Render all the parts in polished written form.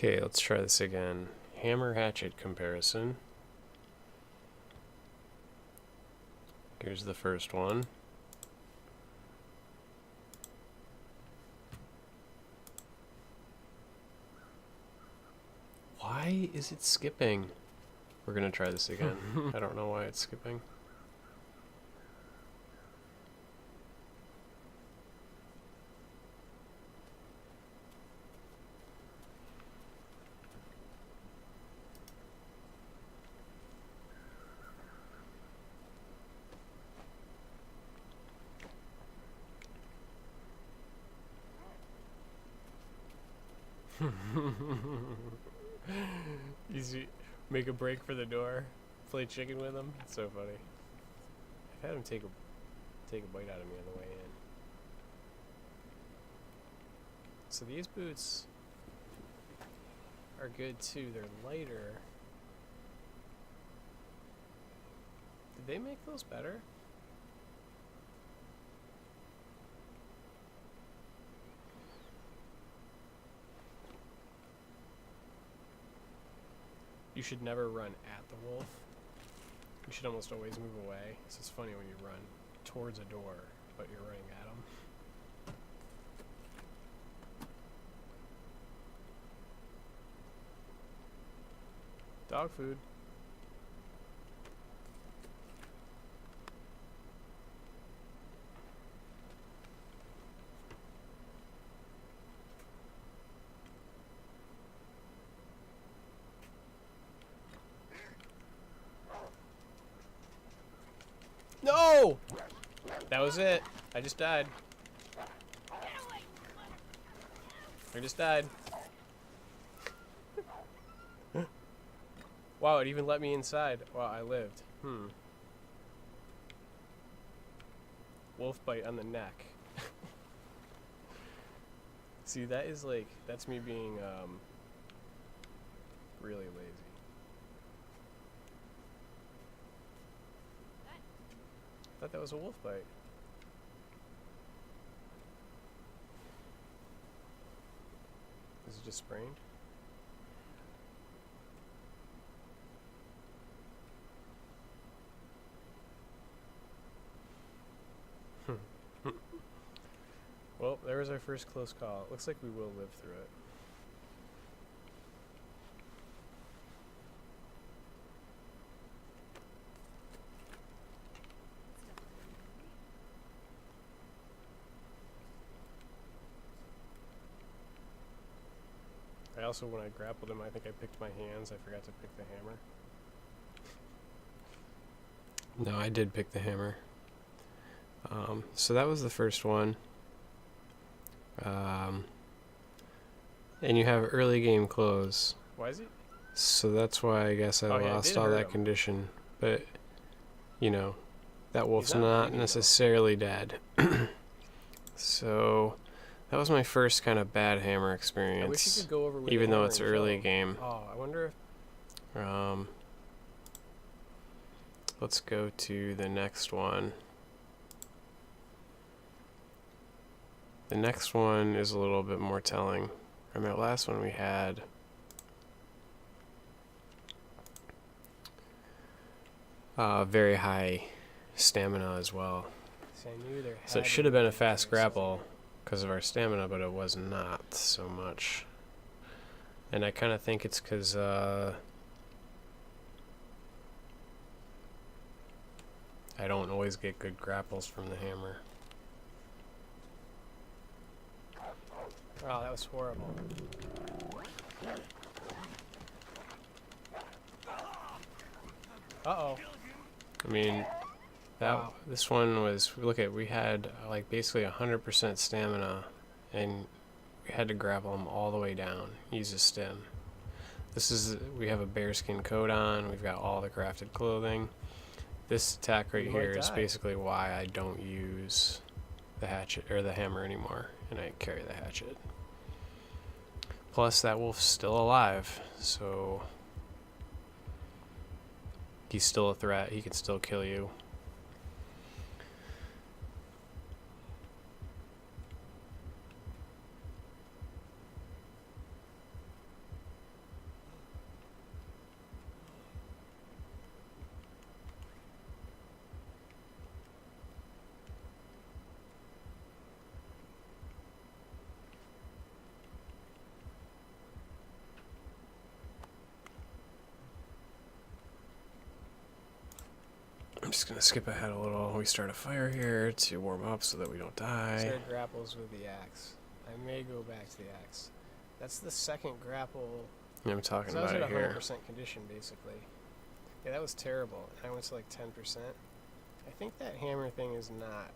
Okay, let's try this again. Hammer hatchet comparison. Here's the first one. Why is it skipping? We're gonna try this again. I don't know why it's skipping. Easy. Make a break for the door. Play chicken with him. It's so funny. I've had him take a bite out of me on the way in. So these boots are good too. They're lighter. Did they make those better? You should never run at the wolf. You should almost always move away. So it's funny when you run towards a door, but you're running at them. Dog food. No! That was it. I just died. I just died. Wow, it even let me inside. Wow, I lived. Wolf bite on the neck. See, that is like, that's me being really lazy. I thought that was a wolf bite. Is it just sprained? Well, there was our first close call. It looks like we will live through it. I also, when I grappled him, I think I picked my hands. I forgot to pick the hammer. No, I did pick the hammer. So that was the first one. And you have early game close. Why is it? So that's why I guess I lost all that condition. But, you know, that wolf's not necessarily dead. So that was my first kind of bad hammer experience. I wish you could go over with even though it's early game. Oh, I wonder if... let's go to the next one. The next one is a little bit more telling. From that last one we had very high stamina as well. So it should have been a fast grapple because of our stamina, but it was not so much. And I kind of think it's because I don't always get good grapples from the hammer. Oh, that was horrible. Uh-oh. I mean, this one was, look at, we had like basically 100% stamina, and we had to grapple him all the way down, use a stem. This is, we have a bearskin coat on, we've got all the crafted clothing. This attack right here is basically why I don't use the hatchet, or the hammer anymore, and I carry the hatchet. Plus, that wolf's still alive, so he's still a threat. He can still kill you. just gonna skip ahead a little. We start a fire here to warm up so that we don't die. Start grapples with the axe. I may go back to the axe. That's the second grapple. Yeah, I'm talking So I was about at it here. 100% condition, basically. Yeah, that was terrible. I went to like 10%. I think that hammer thing is not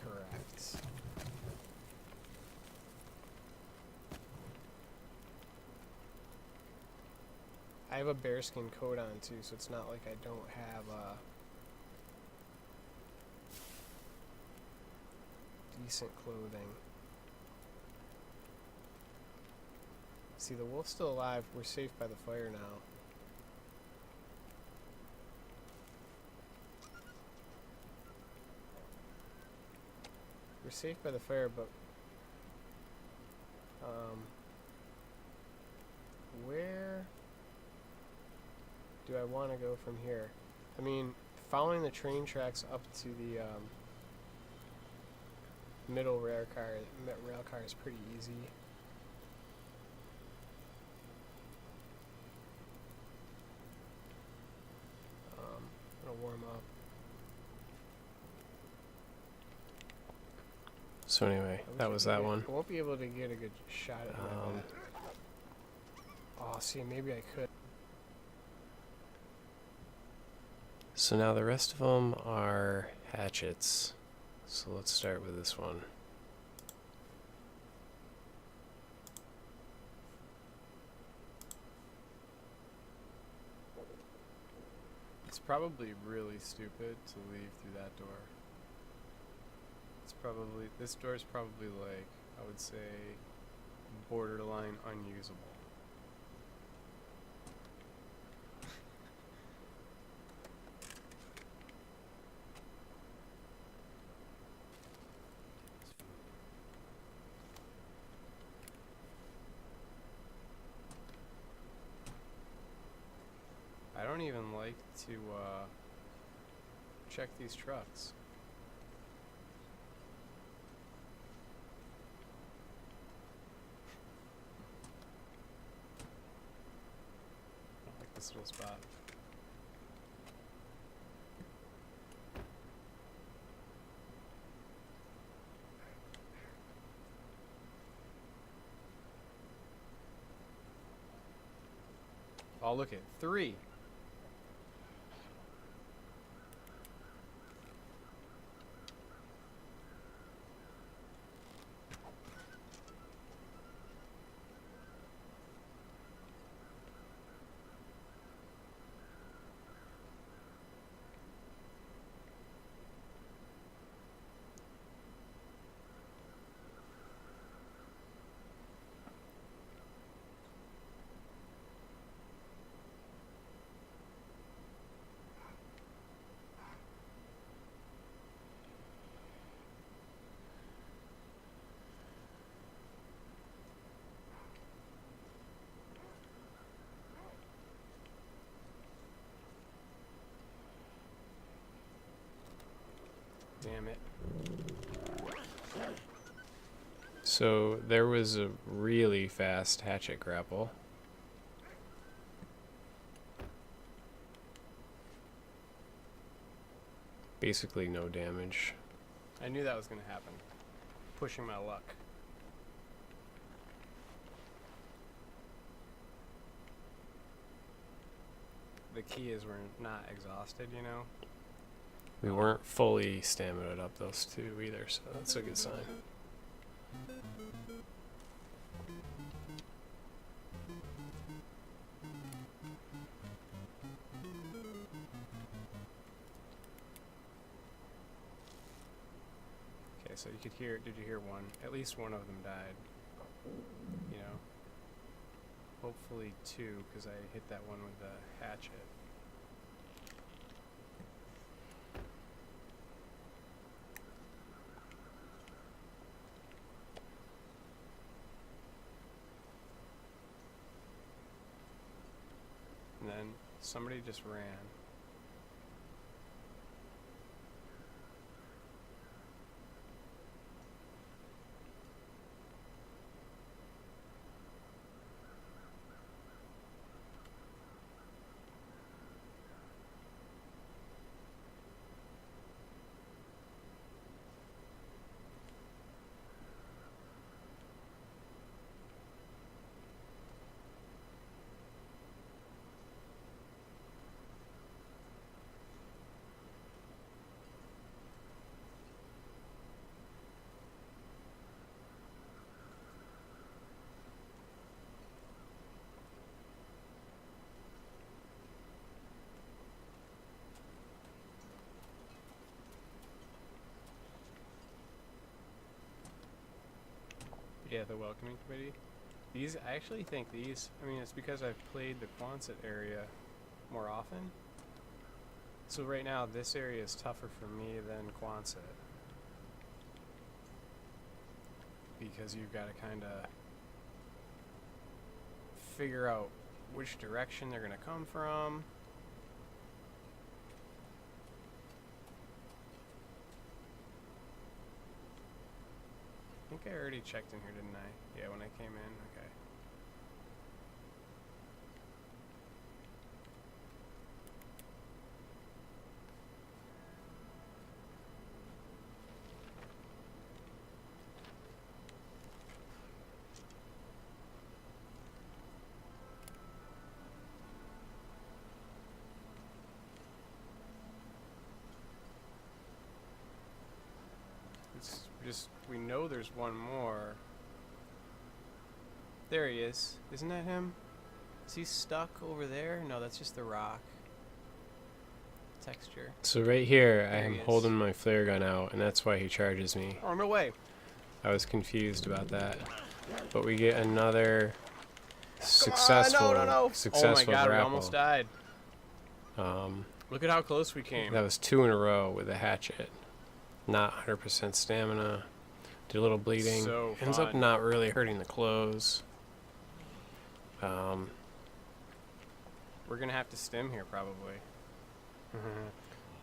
correct. I have a bearskin coat on too, so it's not like I don't have decent clothing. See, the wolf's still alive. We're safe by the fire now. We're safe by the fire, but where do I want to go from here? I mean, following the train tracks up to the middle rail car is pretty easy. I'm gonna warm up. So anyway, that was that one. I won't be able to get a good shot at him. Oh, see, maybe I could. So now the rest of them are hatchets. So let's start with this one. It's probably really stupid to leave through that door. This door is probably like, I would say, borderline unusable. I don't even like to check these trucks. I don't like this little spot. Oh, look at 3. Damn it. So there was a really fast hatchet grapple. Basically no damage. I knew that was going to happen. Pushing my luck. The key is we're not exhausted, you know? We weren't fully stamina up those two either, so that's a good sign. Okay, so you could hear, did you hear one? At least one of them died. You know? Hopefully 2, because I hit that one with the hatchet. And then somebody just ran. Yeah, the welcoming committee. These, I actually think these, I mean, it's because I've played the Quonset area more often. So right now, this area is tougher for me than Quonset. Because you've got to kind of figure out which direction they're going to come from. I think I already checked in here, didn't I? Yeah, when I came in. Okay. It's just, we know there's one more. There he is. Isn't that him? Is he stuck over there? No, that's just the rock texture. So right here, I There am he is. holding my flare gun out, and that's why he charges me. Oh, no way. I was confused about that. But we get another successful, successful Oh my god, we grapple. almost died. Um, Look at how close we came. that was 2 in a row with a hatchet. Not 100% stamina. Did a little bleeding. So Ends up fun. not really hurting the clothes. We're gonna have to stim here, probably.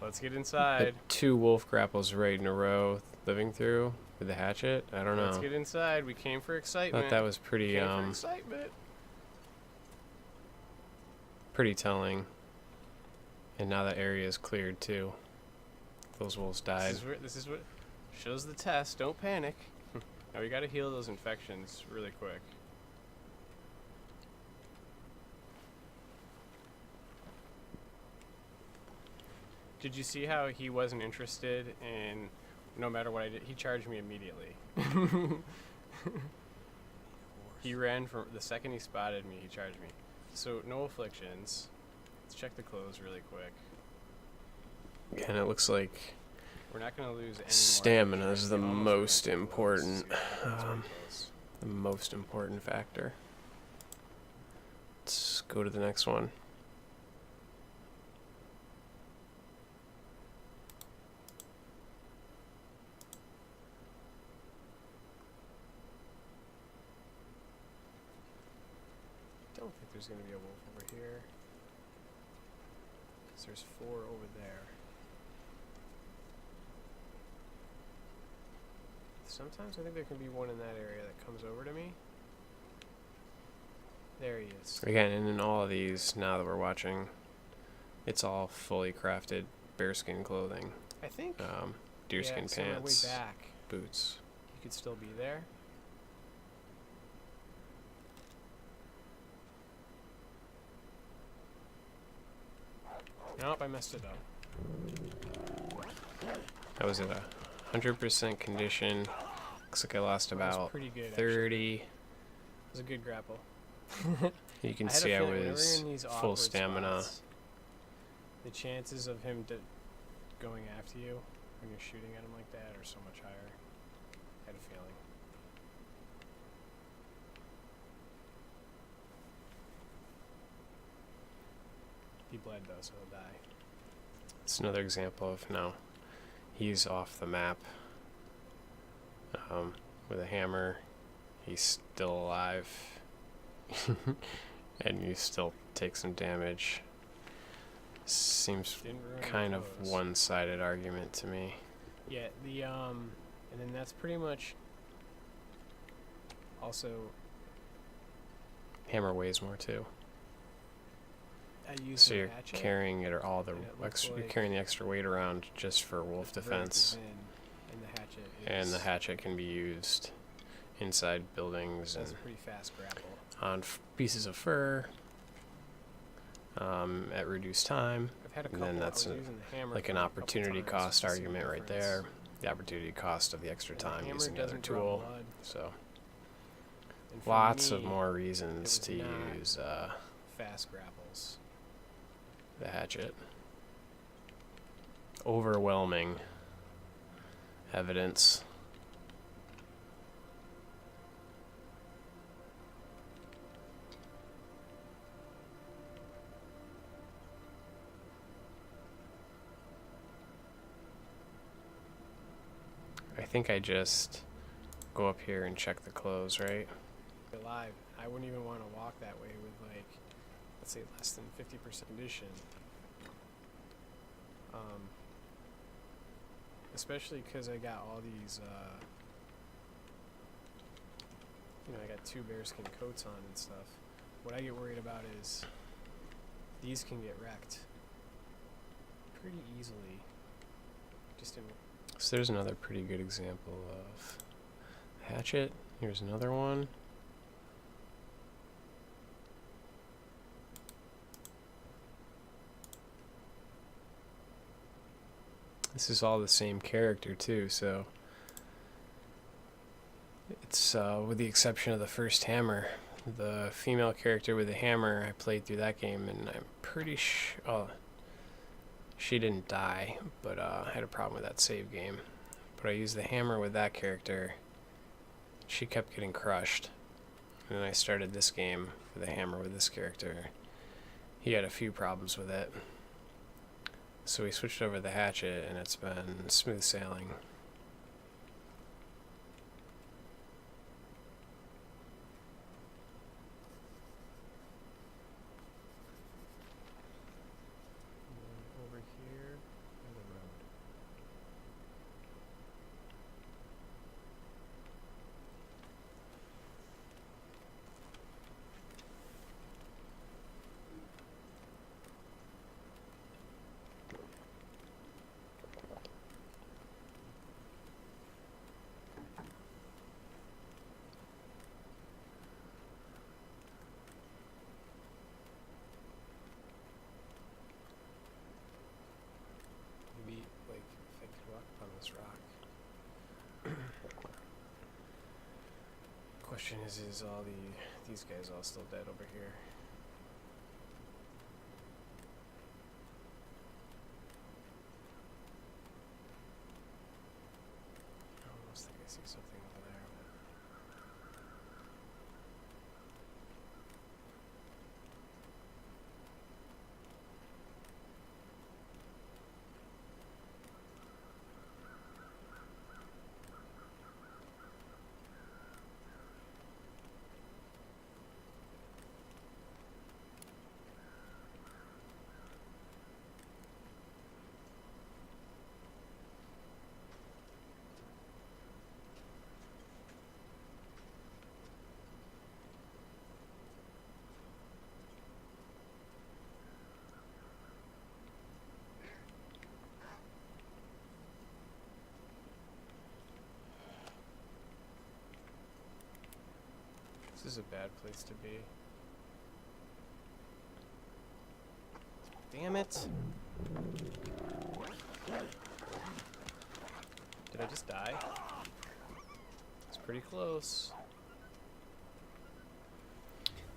Let's get But inside. 2 wolf grapples right in a row, living through with the hatchet. I don't know. Let's get inside. We came for excitement. Thought that was pretty Came for excitement. pretty telling. And now that area is cleared too. Those wolves died. This is what shows the test. Don't panic. Now we gotta heal those infections really quick. Did you see how he wasn't interested in no matter what I did? He charged me immediately. He ran from the second he spotted me, he charged me. So no afflictions. Let's check the clothes really quick. And it looks like We're not gonna lose any more. stamina is the Almost most ran through clothes. important, Yeah, that's very um, close. the most important factor. Let's go to the next one. Don't think there's gonna be a wolf over here. 'Cause there's 4 over there. Sometimes I think there can be one in that area that comes over to me. There he is. Again, and in all of these, now that we're watching, it's all fully crafted bearskin clothing. I think Deerskin so on our way pants, back, boots. you could still be there. Nope, I messed it up. That was at 100% condition. Looks like I lost That was about pretty good. actually. 30. It was a good grapple. You can I had a see I feeling whenever was you're in these full awkward stamina. spots, the chances of him going after you when you're shooting at him like that are so much higher. I had a feeling. He bled though, so he'll die. It's another example of no, he's off the map. With a hammer, he's still alive, and you still take some damage. Seems Didn't ruin the kind of clothes. one-sided argument to me. Yeah, and then that's pretty much also Hammer weighs more too, I use so the you're hatchet. carrying it or all the and it looks extra, you're like carrying the extra weight around just for wolf the verdict is defense. in, and the hatchet And the is- hatchet can be used inside buildings That's and a pretty fast grapple. on pieces of fur at reduced time. I've had a And couple. then that's I was a- using the hammer like an for a couple opportunity times cost to see the argument right difference. there. The opportunity cost of the extra And the time hammer using the other doesn't draw tool. blood. So And for lots of me, more it reasons was to not use fast grapples. the hatchet. Overwhelming evidence. think I just go up here and check the clothes, right? Alive, I wouldn't even want to walk that way with like, let's say less than 50% condition. Especially because I got all these, I got 2 bearskin coats on and stuff. What I get worried about is these can get wrecked pretty easily. Just in. So there's another pretty good example of Hatchet. Here's another one. This is all the same character too, so it's with the exception of the first hammer. The female character with the hammer, I played through that game, and I'm pretty sure... Oh, she didn't die, but I had a problem with that save game. But I used the hammer with that character. She kept getting crushed. And then I started this game with a hammer with this character. He had a few problems with it. So we switched over to the hatchet, and it's been smooth sailing. Over here, and the road. Maybe, like, if I could walk up on this rock. Question is all these guys all still dead over here? I almost think I see something over there. This is a bad place to be. Damn it! Did I just die? It's pretty close.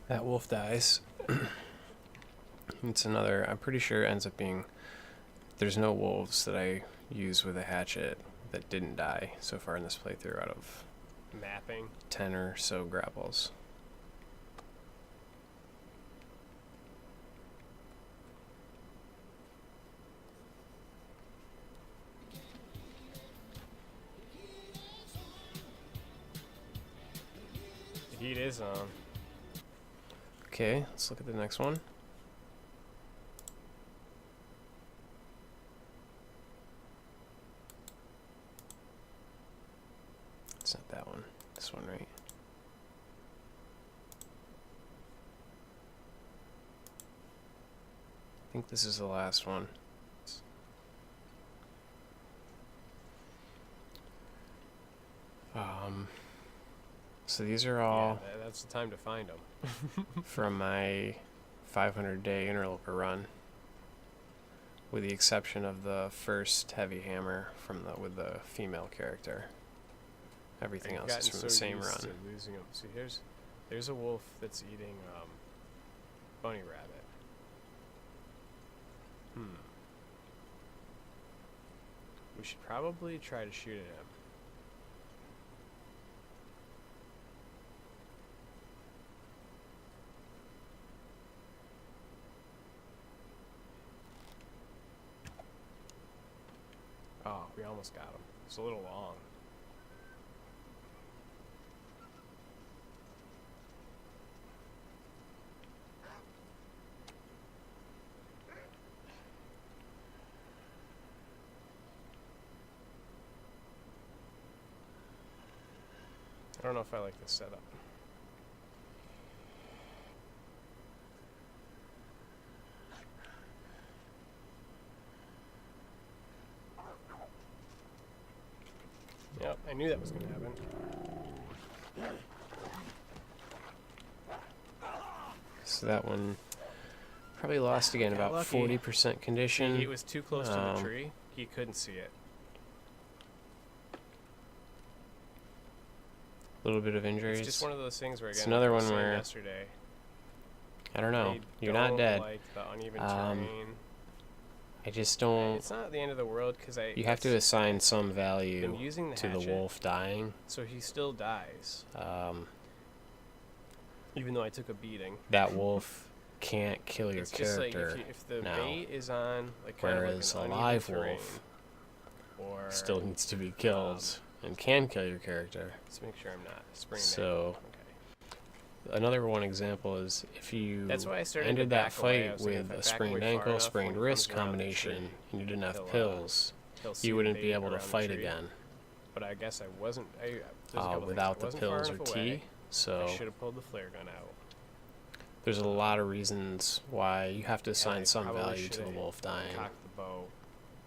That wolf dies. It's another, I'm pretty sure it ends up being, there's no wolves that I use with a hatchet that didn't die so far in this playthrough out of Mapping. 10 or so grapples. The heat is on. Okay, let's look at the next one. It's not that one. This one, right? I think this is the last one. So these are all Yeah, that's the time to find them. from my 500-day Interloper run, with the exception of the first heavy hammer from with the female character. Everything I've else is gotten from so the same used run. to losing them. See, there's a wolf that's eating bunny rabbit. We should probably try to shoot at him. Oh, we almost got him. It's a little long. don't know if I like this setup. Yep, I knew that was going to happen. So that one probably lost again, Got about lucky. 40% condition. He was too close to the tree. He couldn't see it. A little bit of injuries. It's just one of those things where, again, It's another like I was one saying where yesterday, I don't know. I You're don't not dead. like the uneven terrain. I just And don't. it's not the end of the world because You have to assign some been value using the to the hatchet, wolf dying. so he still dies, even though I took a beating. That wolf can't kill your It's just like character, if the now, bait is on like kind whereas of like a an live uneven terrain, wolf or still needs to be killed and can kill your character. let's make sure I'm not springing. So another one example is if you That's why I started to ended that back away. I fight was thinking with if I a back sprained away far ankle, enough, sprained when he wrist comes around the combination, tree, and you didn't have he'll, pills, he'll see you the wouldn't bait be able to around the fight tree. again But I guess I wasn't. There's a couple things. without I the wasn't far pills or enough tea. away. I So should have pulled the flare gun out. there's a lot of reasons why you have to And I assign some probably value to the should've wolf dying. Cocked the bow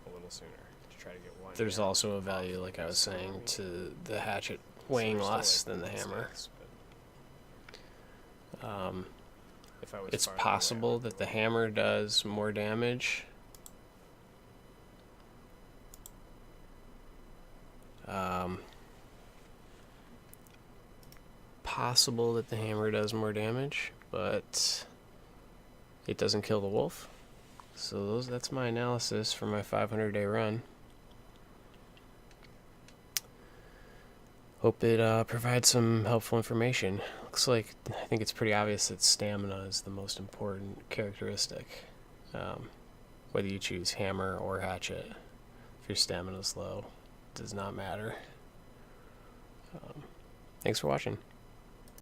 a little sooner to try to get one. There's hit also a value, like I was saying, to the hatchet weighing there's still, less like, than the hammer. mistakes, but if I was It's farther away, I possible would've that the rolled. hammer does more damage. Possible that the hammer does more damage, but it doesn't kill the wolf. So that's my analysis for my 500-day run. Hope it provides some helpful information. Looks like, I think it's pretty obvious that stamina is the most important characteristic. Whether you choose hammer or hatchet, if your stamina's low, it does not matter. Thanks for watching.